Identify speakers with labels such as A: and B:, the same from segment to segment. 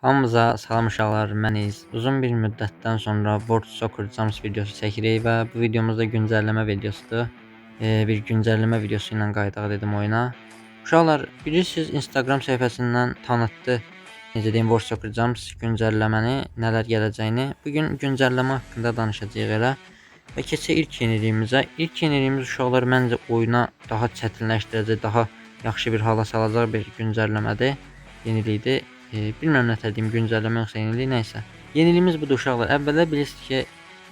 A: Hamınıza salam uşaqlar, məniz. Uzun bir müddətdən sonra World Soccer Jumps videosu çəkirik və bu videomuz da güncəlləmə videosudur. Bir güncəlləmə videosu ilə qayıdaq dedim oyuna. Uşaqlar, bilirsiniz Instagram səhifəsindən tanıtdı. Necə deyim, World Soccer Jumps güncəlləməni, nələr gələcəyini. Bugün güncəlləmə haqqında danışacağıq elə. Və keçək ilk yeniliyimizə. İlk yeniliyimiz uşaqlar məncə oyuna daha çətinləşdirəcək, daha yaxşı bir hala salacaq bir güncəlləmədir, yenilikdir. Bilmirəm nətər deyim, güncəlləmə yoxsa yenilik, nəysə. Yeniliyimiz budur uşaqlar. Əvvəllər bilirsiniz ki,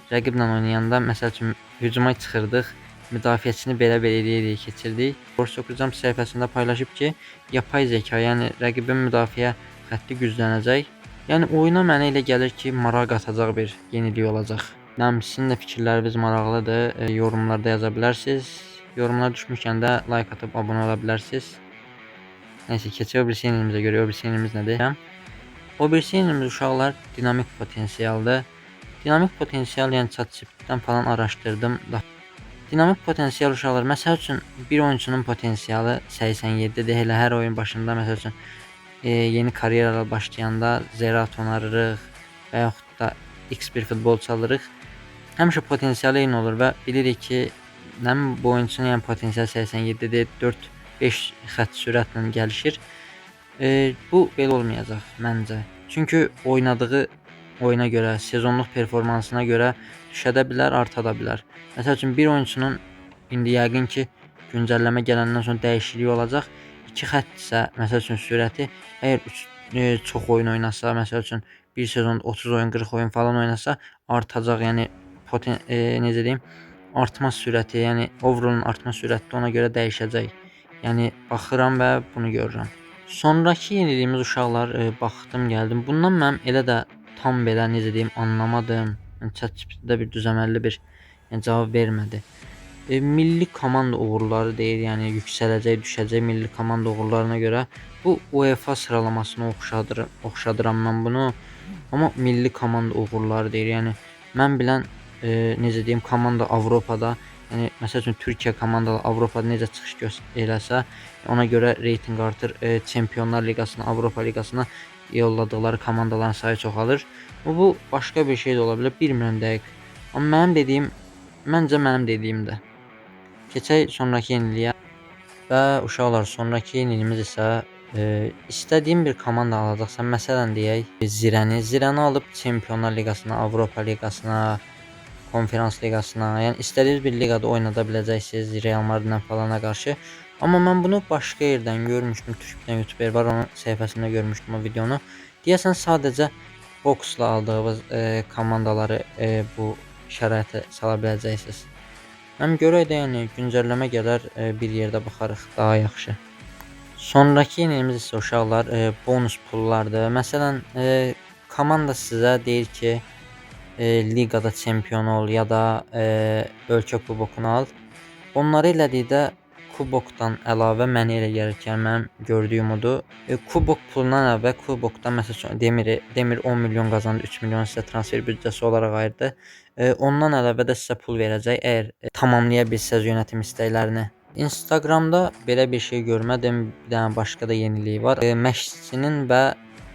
A: rəqiblə oynayanda məsəl üçün hücuma çıxırdıq, müdafiəçini belə-belə eləyə-eləyə keçirdik. World Soccer Jumps səhifəsində paylaşıb ki, yapay zəka, yəni rəqibin müdafiə xətti güclənəcək. Yəni oyuna mənə elə gəlir ki, maraq qatacaq bir yenilik olacaq. Sizin də fikirləriniz maraqlıdır. Yorumlarda yaza bilərsiniz. Yorumlara düşmüşkən də like atıb abunə ola bilərsiniz. Nəysə, keçək o birisi yeniliyimizə görə. O birisi yeniliyimiz nədir? O birisi yeniliyimiz uşaqlar dinamik potensialdır. Dinamik potensial, yəni ChatGPT-dən falan araşdırdım. Dinamik potensial uşaqlar, məsəl üçün bir oyunçunun potensialı 87-dir. Elə hər oyun başında məsəl üçün yeni karyeralar başlayanda Zerato alırıq və yaxud da X1 futbolçu alırıq. Həmişə potensialı eyni olur və bilirik ki, bu oyunçunun yəni potensialı 87-dir, 4-5 xətt sürətlə gəlişir. Bu belə olmayacaq məncə. Çünki oynadığı oyuna görə, sezonluq performansına görə düşə də bilər, arta da bilər. Məsəl üçün bir oyunçunun indi yəqin ki, güncəlləmə gələndən sonra dəyişikliyi olacaq. 2 xəttsə, məsəl üçün sürəti, əgər çox oyun oynasa, məsəl üçün bir sezonda 30 oyun, 40 oyun falan oynasa, artacaq. Yəni necə deyim, artma sürəti, yəni overall'ın artma sürəti də ona görə dəyişəcək. Yəni baxıram və bunu görürəm. Sonrakı yeniliyimiz uşaqlar, baxdım, gəldim. Bundan mənim elə də tam belə necə deyim, anlamadım. ChatGPT-də bir düzəməlli bir cavab vermədi. Milli komanda uğurları deyir, yəni yüksələcək, düşəcək milli komanda uğurlarına görə. Bu UEFA sıralamasına oxşadıram mən bunu. Amma milli komanda uğurları deyir. Yəni mən bilən necə deyim, komanda Avropada, yəni məsəl üçün Türkiyə komandaları Avropada necə çıxış eləsə, ona görə reytinq artır. Çempionlar Liqasına, Avropa Liqasına yolladıqları komandaların sayı çoxalır. Bu başqa bir şey də ola bilər, bilmirəm dəqiq. Amma məncə mənim dediyimdir. Keçək sonrakı yeniliyə. Və uşaqlar, sonrakı yeniliyimiz isə istədiyim bir komanda alacaqsan, məsələn deyək Zirəni alıb Çempionlar Liqasına, Avropa Liqasına, Konferans Liqasına, yəni istədiyiniz bir liqada oynada biləcəksiniz Real Madridlə falana qarşı. Amma mən bunu başqa yerdən görmüşdüm. Türk bir YouTuber var, onun səhifəsində görmüşdüm o videonu. Deyəsən sadəcə boksla aldığınız komandaları bu şəraitə sala biləcəksiniz. Həm görək də, yəni güncəlləmə gələr, bir yerdə baxarıq daha yaxşı. Sonrakı yeniliyimiz isə uşaqlar bonus pullardır. Məsələn, komanda sizə deyir ki, liqada çempion ol ya da ölkə kubokunu al. Onları elədikdə kubokdan əlavə mənə elə gəlir ki, mənim gördüyüm odur. Kubok pulundan əlavə kubokdan məsəl üçün demir 10 milyon qazandı, 3 milyon sizə transfer büdcəsi olaraq ayırdı. Ondan əlavə də sizə pul verəcək əgər tamamlaya bilsəz yönetim istəklərini. Instagramda belə bir şey görmədim. Bir dənə başqa da yeniliyi var. Məşqçinin və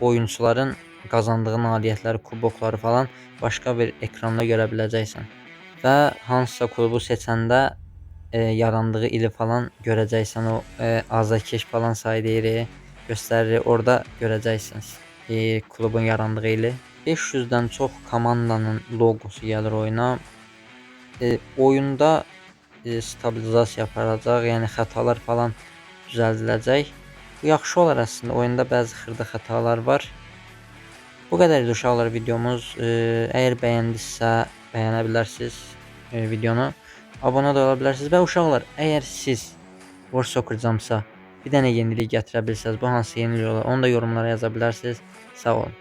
A: oyunçuların qazandığı nailiyyətləri, kubokları falan başqa bir ekranda görə biləcəksən. Və hansısa klubu seçəndə yarandığı ili falan görəcəksən, o azarkeş falan sayı göstərir, orada görəcəksiniz klubun yarandığı ili. 500-dən çox komandanın logosu gəlir oyuna. Oyunda stabilizasiya aparacaq, yəni xətalar falan düzəldiləcək. Bu yaxşı olar əslində, oyunda bəzi xırda xətalar var. Bu qədər idi uşaqlar videomuz. Əgər bəyəndinizsə bəyənə bilərsiniz videonu. Abunə də ola bilərsiniz. Və uşaqlar, əgər siz World Soccer Jumps'a bir dənə yenilik gətirə bilsəz, bu hansı yenilik olar, onu da yorumlara yaza bilərsiniz. Sağ olun.